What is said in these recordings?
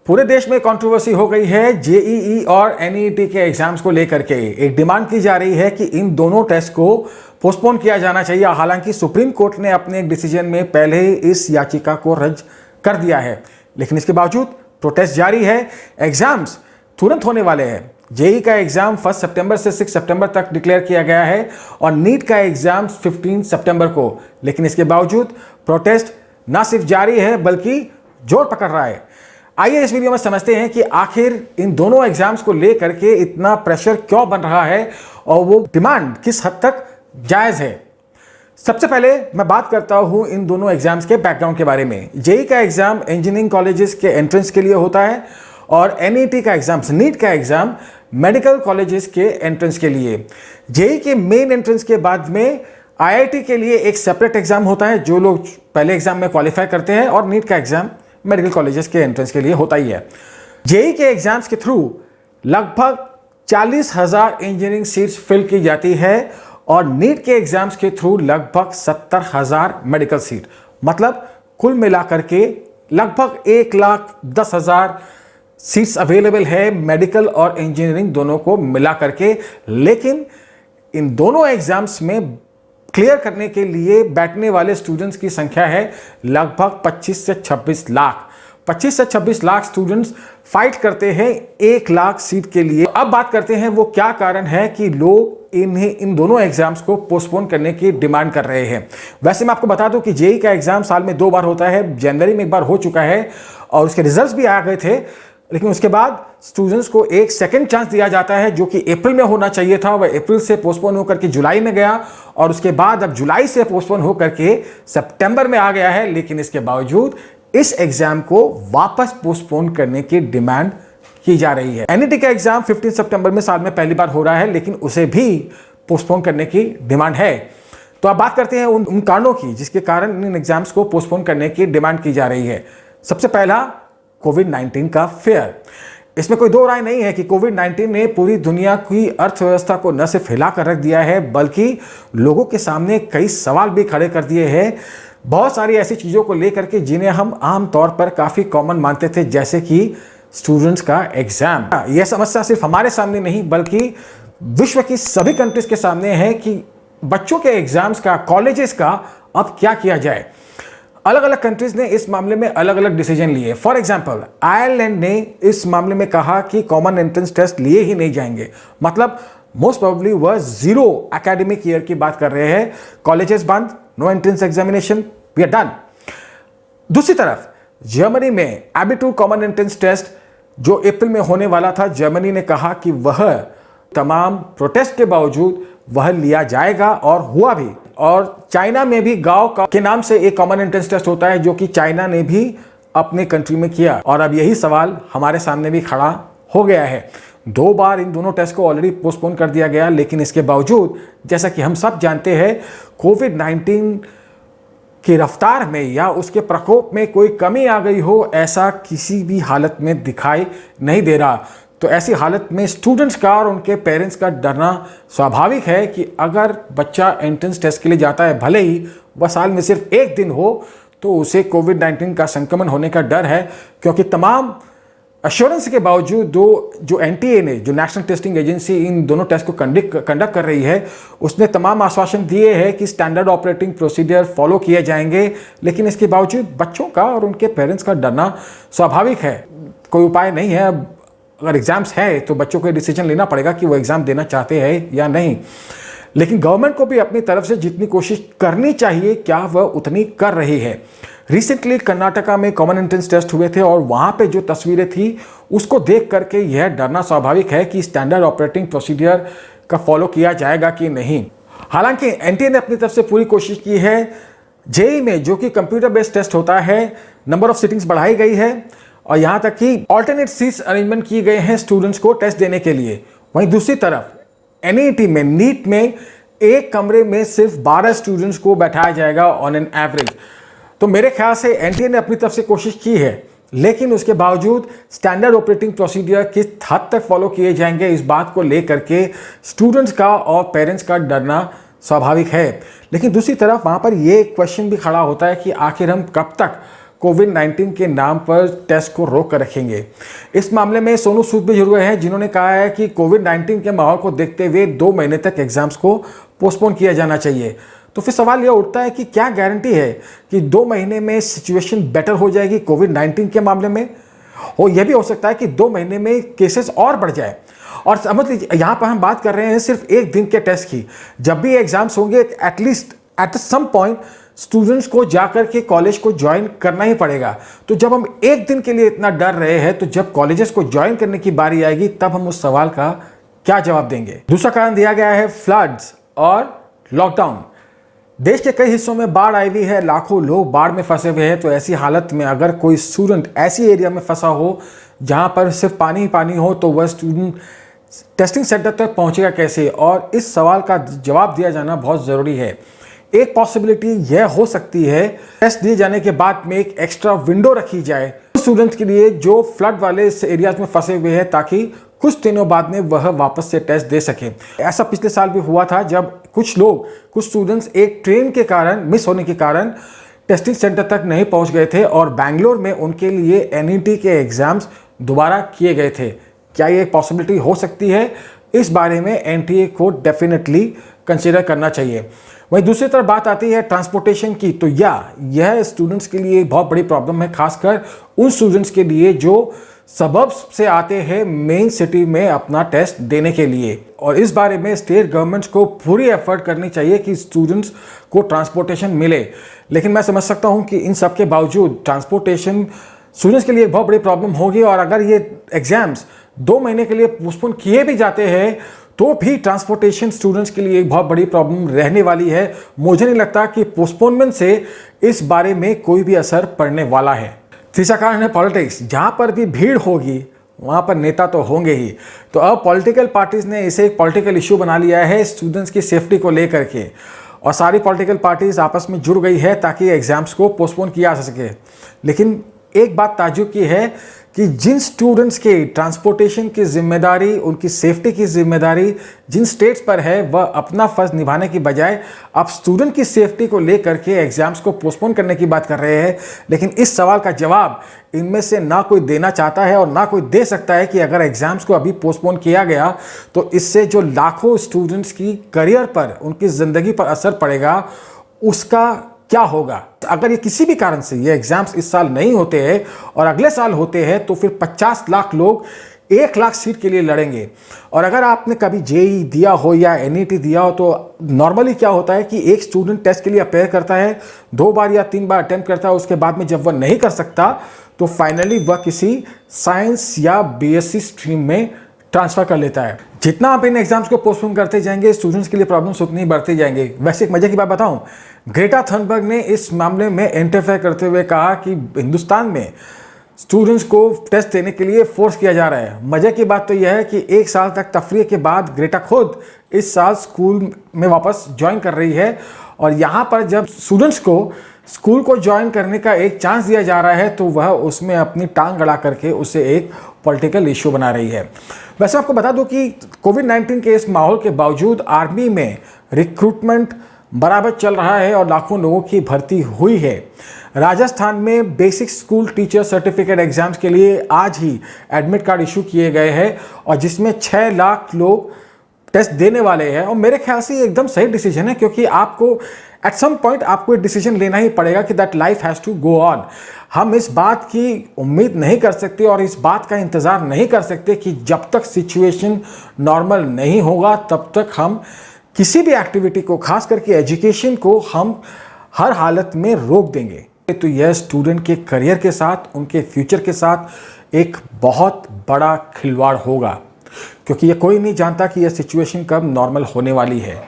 पूरे देश में कंट्रोवर्सी हो गई है जेईई और एनईटी के एग्जाम्स को लेकर के। एक डिमांड की जा रही है कि इन दोनों टेस्ट को पोस्टपोन किया जाना चाहिए। हालांकि सुप्रीम कोर्ट ने अपने एक डिसीजन में पहले ही इस याचिका को रद्द कर दिया है, लेकिन इसके बावजूद प्रोटेस्ट जारी है। एग्जाम्स तुरंत होने वाले हैं। जेईई का एग्जाम 1 सितंबर से 6 सितंबर तक डिक्लेयर किया गया है और नीट का एग्जाम 15 सितंबर को। लेकिन इसके बावजूद प्रोटेस्ट ना सिर्फ जारी है बल्कि जोर पकड़ रहा है। आइए इस वीडियो में समझते हैं कि आखिर इन दोनों एग्जाम्स को लेकर के इतना प्रेशर क्यों बन रहा है और वो डिमांड किस हद तक जायज है। सबसे पहले मैं बात करता हूं इन दोनों एग्जाम्स के बैकग्राउंड के बारे में। जेईई का एग्जाम इंजीनियरिंग कॉलेजेस के एंट्रेंस के लिए होता है और एनईटी का एग्जाम, नीट का एग्जाम मेडिकल कॉलेजेस के एंट्रेंस के लिए। जेईई के मेन एंट्रेंस के बाद में आईआईटी के लिए एक सेपरेट एग्जाम होता है जो लोग पहले एग्जाम में क्वालिफाई करते हैं, और नीट का एग्जाम मेडिकल कॉलेजेस के एंट्रेंस के लिए होता ही है। जेईई के एग्जाम्स के थ्रू लगभग 40,000 इंजीनियरिंग सीट्स फिल की जाती है और नीट के एग्जाम्स के थ्रू लगभग 70,000 मेडिकल सीट, मतलब कुल मिलाकर के लगभग 1,10,000 सीट्स अवेलेबल है मेडिकल और इंजीनियरिंग दोनों को मिला करके। लेकिन इन दोनों एग्जाम्स में क्लियर करने के लिए बैठने वाले स्टूडेंट्स की संख्या है लगभग 25 से 26 लाख। 25 से 26 लाख स्टूडेंट्स फाइट करते हैं 1 लाख सीट के लिए। अब बात करते हैं वो क्या कारण है कि लोग इन दोनों एग्जाम्स को पोस्टपोन करने की डिमांड कर रहे हैं। वैसे मैं आपको बता दूं कि जेईई का एग्जाम साल में 2 बार होता है। जनवरी में एक बार हो चुका है और उसके रिजल्ट्स भी आ गए थे, लेकिन उसके बाद स्टूडेंट्स को एक सेकंड चांस दिया जाता है जो कि अप्रैल में होना चाहिए था। वह अप्रैल से पोस्टपोन होकर के जुलाई में गया और उसके बाद अब जुलाई से पोस्टपोन होकर के सितंबर में आ गया है। लेकिन इसके बावजूद इस एग्जाम को वापस पोस्टपोन करने की डिमांड की जा रही है। एनईटी का एग्जाम 15 सितंबर में साल में पहली बार हो रहा है, लेकिन उसे भी पोस्टपोन करने की डिमांड है। तो अब बात करते हैं उन कारणों की जिसके कारण इन एग्जाम्स को पोस्टपोन करने की डिमांड की जा रही है। सबसे पहला, कोविड-19 का फेयर। इसमें कोई दो राय नहीं है कि कोविड-19 ने पूरी दुनिया की अर्थव्यवस्था को न सिर्फ हिला कर रख दिया है बल्कि लोगों के सामने कई सवाल भी खड़े कर दिए हैं। बहुत सारी ऐसी चीज़ों को लेकर के जिन्हें हम आम तौर पर काफ़ी कॉमन मानते थे, जैसे कि स्टूडेंट्स का एग्जाम। यह समस्या सिर्फ हमारे सामने नहीं बल्कि विश्व की सभी कंट्रीज के सामने है कि बच्चों के एग्जाम्स का, कॉलेजेस का अब क्या किया जाए। अलग अलग कंट्रीज ने इस मामले में अलग अलग डिसीजन लिए। फॉर एग्जांपल, आयरलैंड ने इस मामले में कहा कि कॉमन एंट्रेंस टेस्ट लिए ही नहीं जाएंगे, मतलब मोस्ट प्रोबेबली वह 0 एकेडमिक ईयर की बात कर रहे हैं। कॉलेजेस बंद, no entrance examination, we are done. दूसरी तरफ जर्मनी में एबिटूर कॉमन एंट्रेंस टेस्ट जो अप्रैल में होने वाला था, जर्मनी ने कहा कि वह तमाम प्रोटेस्ट के बावजूद वह लिया जाएगा और हुआ भी। और चाइना में भी गांव के नाम से एक कॉमन एंट्रेंस टेस्ट होता है जो कि चाइना ने भी अपने कंट्री में किया। और अब यही सवाल हमारे सामने भी खड़ा हो गया है। 2 बार इन दोनों टेस्ट को ऑलरेडी पोस्टपोन कर दिया गया, लेकिन इसके बावजूद जैसा कि हम सब जानते हैं कोविड-19 की रफ्तार में या उसके प्रकोप में कोई कमी आ गई हो, ऐसा किसी भी हालत में दिखाई नहीं दे रहा। तो ऐसी हालत में स्टूडेंट्स का और उनके पेरेंट्स का डरना स्वाभाविक है कि अगर बच्चा एंट्रेंस टेस्ट के लिए जाता है, भले ही वह साल में सिर्फ 1 दिन हो, तो उसे कोविड-19 का संक्रमण होने का डर है। क्योंकि तमाम अश्योरेंस के बावजूद जो एनटीए ने, जो नेशनल टेस्टिंग एजेंसी इन दोनों टेस्ट को कंडक्ट कर रही है, उसने तमाम आश्वासन दिए हैं कि स्टैंडर्ड ऑपरेटिंग प्रोसीजर फॉलो किए जाएंगे। लेकिन इसके बावजूद बच्चों का और उनके पेरेंट्स का डरना स्वाभाविक है। कोई उपाय नहीं है। अब अगर एग्जाम्स है तो बच्चों को डिसीजन लेना पड़ेगा कि वो एग्जाम देना चाहते हैं या नहीं। लेकिन गवर्नमेंट को भी अपनी तरफ से जितनी कोशिश करनी चाहिए, क्या वह उतनी कर रही है। रिसेंटली कर्नाटका में कॉमन एंट्रेंस टेस्ट हुए थे और वहां पे जो तस्वीरें थी उसको देख करके यह डरना स्वाभाविक है कि स्टैंडर्ड ऑपरेटिंग प्रोसीजर का फॉलो किया जाएगा कि नहीं। हालांकि एनटीए ने अपनी तरफ से पूरी कोशिश की है। जेईई में, जो कि कंप्यूटर बेस्ड टेस्ट होता है, नंबर ऑफ सीटिंग्स बढ़ाई गई है और यहां तक कि ऑल्टरनेट सीट्स अरेंजमेंट किए गए हैं स्टूडेंट्स को टेस्ट देने के लिए। वहीं दूसरी तरफ एनईटी में, नीट में एक कमरे में सिर्फ 12 स्टूडेंट्स को बैठाया जाएगा ऑन एन एवरेज। तो मेरे ख्याल से एनटीए ने अपनी तरफ से कोशिश की है, लेकिन उसके बावजूद स्टैंडर्ड ऑपरेटिंग प्रोसीजर किस हद तक फॉलो किए जाएंगे, इस बात को लेकर के स्टूडेंट्स का और पेरेंट्स का डरना स्वाभाविक है। लेकिन दूसरी तरफ वहां पर यह क्वेश्चन भी खड़ा होता है कि आखिर हम कब तक कोविड-19 के नाम पर टेस्ट को रोक कर रखेंगे। इस मामले में सोनू सूद भी जुड़ गए हैं, जिन्होंने कहा है कि कोविड-19 के माहौल को देखते हुए 2 महीने तक एग्जाम्स को पोस्टपोन किया जाना चाहिए। तो फिर सवाल यह उठता है कि क्या गारंटी है कि 2 महीने में सिचुएशन बेटर हो जाएगी कोविड-19 के मामले में? और यह भी हो सकता है कि 2 महीने में केसेस और बढ़ जाए। और समझ लीजिए, यहाँ पर हम बात कर रहे हैं सिर्फ एक दिन के टेस्ट की। जब भी एग्जाम्स होंगे, at least at some point students को जाकर के कॉलेज को ज्वाइन करना ही पड़ेगा। तो जब हम एक दिन के लिए इतना डर रहे हैं, तो जब कॉलेजेस को ज्वाइन करने की बारी आएगी, तब हम उस सवाल का क्या जवाब देंगे? दूसरा कारण दिया गया है फ्लड्स और लॉकडाउन। देश के कई हिस्सों में बाढ़ आई हुई है, लाखों लोग बाढ़ में फंसे हुए हैं। तो ऐसी हालत में अगर कोई स्टूडेंट ऐसी एरिया में फंसा हो जहां पर सिर्फ पानी ही पानी हो, तो वह स्टूडेंट टेस्टिंग सेंटर तक पहुंचेगा कैसे? और इस सवाल का जवाब दिया जाना बहुत ज़रूरी है। एक पॉसिबिलिटी यह हो सकती है, टेस्ट दिए जाने के बाद में एक एक्स्ट्रा विंडो रखी जाए स्टूडेंट्स के लिए जो फ्लड वाले एरियाज में फंसे हुए हैं, ताकि कुछ दिनों बाद में वह वापस से टेस्ट दे सके। ऐसा पिछले साल भी हुआ था, जब कुछ स्टूडेंट्स एक ट्रेन के कारण, मिस होने के कारण टेस्टिंग सेंटर तक नहीं पहुंच गए थे और बैंगलोर में उनके लिए एनईटी के एग्जाम्स दोबारा किए गए थे। क्या ये एक पॉसिबिलिटी हो सकती है? इस बारे में एनटीए को डेफिनेटली कंसीडर करना चाहिए। वहीं दूसरी तरफ बात आती है ट्रांसपोर्टेशन की, तो यह स्टूडेंट्स के लिए बहुत बड़ी प्रॉब्लम है, खासकर उन स्टूडेंट्स के लिए जो सबर्ब्स से आते हैं मेन सिटी में अपना टेस्ट देने के लिए। और इस बारे में स्टेट गवर्नमेंट्स को पूरी एफर्ट करनी चाहिए कि स्टूडेंट्स को ट्रांसपोर्टेशन मिले। लेकिन मैं समझ सकता हूं कि इन सब के बावजूद ट्रांसपोर्टेशन स्टूडेंट्स के लिए बहुत बड़ी प्रॉब्लम होगी। और अगर ये एग्जाम्स 2 महीने के लिए पोस्टपोन किए भी जाते हैं, तो भी ट्रांसपोर्टेशन स्टूडेंट्स के लिए एक बहुत बड़ी प्रॉब्लम रहने वाली है। मुझे नहीं लगता कि पोस्टपोनमेंट से इस बारे में कोई भी असर पड़ने वाला है। तीसरा कारण है पॉलिटिक्स। जहां पर भी भीड़ होगी, वहां पर नेता तो होंगे ही। तो अब पॉलिटिकल पार्टीज ने इसे एक पॉलिटिकल इश्यू बना लिया है स्टूडेंट्स की सेफ्टी को लेकर के, और सारी पॉलिटिकल पार्टीज आपस में जुड़ गई है ताकि एग्जाम्स को पोस्टपोन किया जा सके। लेकिन एक बात ताज्जुब की है कि जिन स्टूडेंट्स के ट्रांसपोर्टेशन की जिम्मेदारी, उनकी सेफ्टी की जिम्मेदारी जिन स्टेट्स पर है, वह अपना फर्ज निभाने की बजाय अब स्टूडेंट की सेफ्टी को लेकर के एग्जाम्स को पोस्टपोन करने की बात कर रहे हैं। लेकिन इस सवाल का जवाब इनमें से ना कोई देना चाहता है और ना कोई दे सकता है कि अगर एग्जाम्स को अभी पोस्टपोन किया गया तो इससे जो लाखों स्टूडेंट्स की करियर पर, उनकी ज़िंदगी पर असर पड़ेगा, उसका क्या होगा। अगर ये किसी भी कारण से ये एग्जाम्स इस साल नहीं होते हैं और अगले साल होते हैं, तो फिर 50 लाख लोग 1 लाख सीट के लिए लड़ेंगे। और अगर आपने कभी जेईई दिया हो या एनईटी दिया हो, तो नॉर्मली क्या होता है कि एक स्टूडेंट टेस्ट के लिए अपेयर करता है, 2 बार या 3 बार अटेम्प्ट करता है, उसके बाद में जब वह नहीं कर सकता तो फाइनली वह किसी साइंस या बीएससी स्ट्रीम में ट्रांसफर कर लेता है। जितना आप इन एग्जाम्स को पोस्टपोन करते जाएंगे, स्टूडेंट्स के लिए प्रॉब्लम्स उतनी बढ़ते जाएंगे। वैसे एक मजे की बात बताऊं, ग्रेटा थनबर्ग ने इस मामले में इंटरफेयर करते हुए कहा कि हिंदुस्तान में स्टूडेंट्स को टेस्ट देने के लिए फोर्स किया जा रहा है। मजे की बात तो यह है कि 1 साल तक तफरीह के बाद ग्रेटा खुद इस साल स्कूल में वापस ज्वाइन कर रही है। और यहाँ पर जब स्टूडेंट्स को स्कूल को ज्वाइन करने का एक चांस दिया जा रहा है, तो वह उसमें अपनी टांग अड़ा करके उसे एक पॉलिटिकल इश्यू बना रही है। वैसे आपको बता दूं कि कोविड-19 के इस माहौल के बावजूद आर्मी में रिक्रूटमेंट बराबर चल रहा है और लाखों लोगों की भर्ती हुई है। राजस्थान में basic school teacher certificate exams के लिए आज ही एडमिट कार्ड इशू किए गए हैं, और जिसमें 6 लाख लोग टेस्ट देने वाले हैं। और मेरे ख्याल से ये एकदम सही डिसीजन है, क्योंकि आपको एट सम पॉइंट आपको एक डिसीजन लेना ही पड़ेगा कि that life has to go on. हम इस बात की उम्मीद नहीं कर सकते और इस बात का इंतज़ार नहीं कर सकते कि जब तक सिचुएशन नॉर्मल नहीं होगा, तब तक हम किसी भी एक्टिविटी को, खास करके एजुकेशन को, हम हर हालत में रोक देंगे। तो यह स्टूडेंट के करियर के साथ, उनके फ्यूचर के साथ एक बहुत बड़ा खिलवाड़ होगा, क्योंकि ये कोई नहीं जानता कि यह सिचुएशन कब नॉर्मल होने वाली है।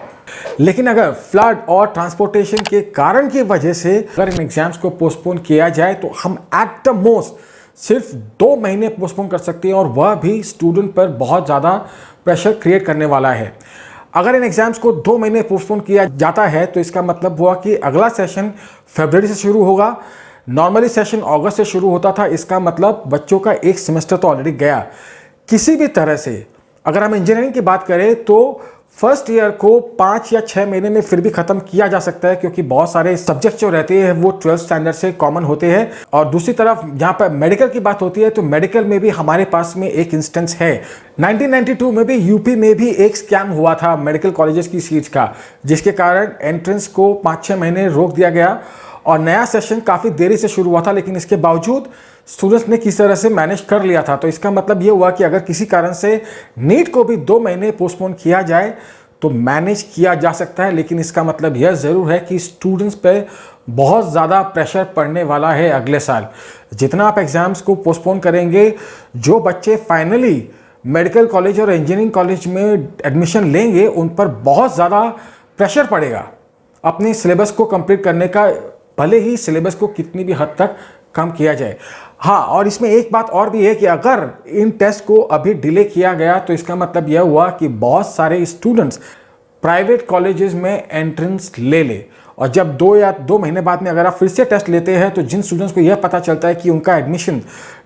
लेकिन अगर फ्लड और ट्रांसपोर्टेशन के कारण की वजह से अगर इन एग्जाम्स को पोस्टपोन किया जाए, तो हम एट द मोस्ट सिर्फ 2 महीने पोस्टपोन कर सकते हैं, और वह भी स्टूडेंट पर बहुत ज़्यादा प्रेशर क्रिएट करने वाला है। अगर इन एग्जाम्स को 2 महीने पोस्टपोन किया जाता है, तो इसका मतलब हुआ कि अगला सेशन फरवरी से शुरू होगा। नॉर्मली सेशन अगस्त से शुरू होता था। इसका मतलब बच्चों का 1 सेमेस्टर तो ऑलरेडी गया। किसी भी तरह से अगर हम इंजीनियरिंग की बात करें, तो फर्स्ट ईयर को 5 या 6 महीने में फिर भी खत्म किया जा सकता है, क्योंकि बहुत सारे सब्जेक्ट जो रहते हैं वो 12th स्टैंडर्ड से कॉमन होते हैं। और दूसरी तरफ जहां पर मेडिकल की बात होती है तो मेडिकल में भी हमारे पास में एक इंस्टेंस है। 1992 में भी यूपी में भी एक स्कैम हुआ था मेडिकल कॉलेजेस की सीट्स का, जिसके कारण एंट्रेंस को 5-6 महीने रोक दिया गया और नया सेशन काफ़ी देरी से शुरू हुआ था, लेकिन इसके बावजूद स्टूडेंट्स ने किस तरह से मैनेज कर लिया था। तो इसका मतलब ये हुआ कि अगर किसी कारण से नीट को भी 2 महीने पोस्टपोन किया जाए तो मैनेज किया जा सकता है, लेकिन इसका मतलब यह ज़रूर है कि स्टूडेंट्स पे बहुत ज़्यादा प्रेशर पड़ने वाला है अगले साल। जितना आप एग्ज़ाम्स को पोस्टपोन करेंगे, जो बच्चे फाइनली मेडिकल कॉलेज और इंजीनियरिंग कॉलेज में एडमिशन लेंगे उन पर बहुत ज़्यादा प्रेशर पड़ेगा अपने सिलेबस को कंप्लीट करने का, भले ही सिलेबस को कितनी भी हद तक कम किया जाए। हाँ, और इसमें एक बात और भी है कि अगर इन टेस्ट को अभी डिले किया गया तो इसका मतलब यह हुआ कि बहुत सारे स्टूडेंट्स प्राइवेट कॉलेजेस में एंट्रेंस ले ले, और जब 2 या 2 महीने बाद में अगर आप फिर से टेस्ट लेते हैं तो जिन स्टूडेंट्स को यह पता चलता है कि उनका admission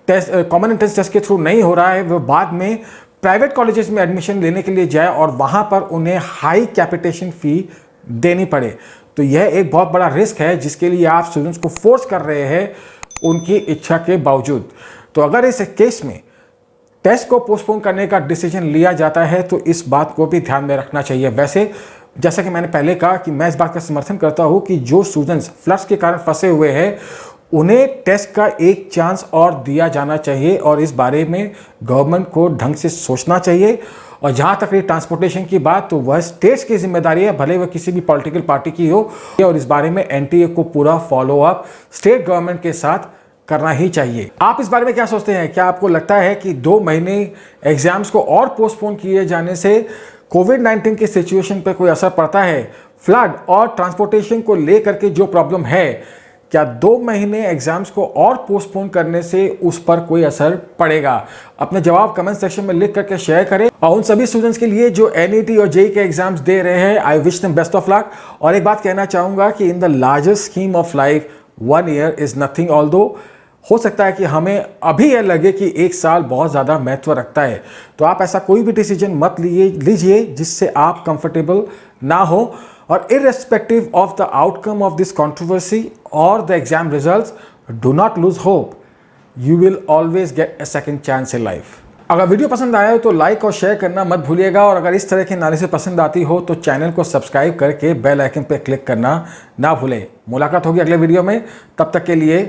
test common entrance test के थ्रू नहीं हो रहा है, वो बाद में प्राइवेट कॉलेजेस में एडमिशन लेने के लिए जाए और वहाँ पर उन्हें हाई कैपिटेशन फ़ी देनी पड़े। तो यह एक बहुत बड़ा रिस्क है जिसके लिए आप स्टूडेंट्स को फोर्स कर रहे हैं उनकी इच्छा के बावजूद। तो अगर इस केस में टेस्ट को पोस्टपोन करने का डिसीजन लिया जाता है तो इस बात को भी ध्यान में रखना चाहिए। वैसे जैसा कि मैंने पहले कहा कि मैं इस बात का समर्थन करता हूं कि जो स्टूडेंट्स फ्लड्स के कारण फंसे हुए हैं उन्हें टेस्ट का एक चांस और दिया जाना चाहिए, और इस बारे में गवर्नमेंट को ढंग से सोचना चाहिए। और जहाँ तक रही ट्रांसपोर्टेशन की बात, तो वह स्टेट्स की जिम्मेदारी है, भले वह किसी भी पॉलिटिकल पार्टी की हो, और इस बारे में एनटीए को पूरा फॉलो अप स्टेट गवर्नमेंट के साथ करना ही चाहिए। आप इस बारे में क्या सोचते हैं? क्या आपको लगता है कि 2 महीने एग्जाम्स को और पोस्टपोन किए जाने से कोविड-19 की सिचुएशन पर कोई असर पड़ता है? फ्लड और ट्रांसपोर्टेशन को लेकर के जो प्रॉब्लम है, क्या 2 महीने एग्जाम्स को और पोस्टपोन करने से उस पर कोई असर पड़ेगा? अपने जवाब कमेंट सेक्शन में लिख करके शेयर करें। और उन सभी स्टूडेंट्स के लिए जो एनईटी और जेईई के एग्जाम्स दे रहे हैं, I wish them best of luck. और एक बात कहना चाहूँगा कि in the largest scheme of life 1 year is nothing, although हो सकता है कि हमें अभी यह लगे कि 1 साल बहुत ज़्यादा महत्व रखता है। तो आप ऐसा कोई भी डिसीजन मत लीजिए जिससे आप कंफर्टेबल ना हो। और irrespective of the outcome of this controversy or the exam results, do not lose hope. You will always get a second chance in life. अगर वीडियो पसंद आया हो तो लाइक और शेयर करना मत भूलिएगा, और अगर इस तरह की एनालिसिस पसंद आती हो तो चैनल को सब्सक्राइब करके बेल आइकन पर क्लिक करना ना भूलें। मुलाकात होगी अगले वीडियो में, तब तक के लिए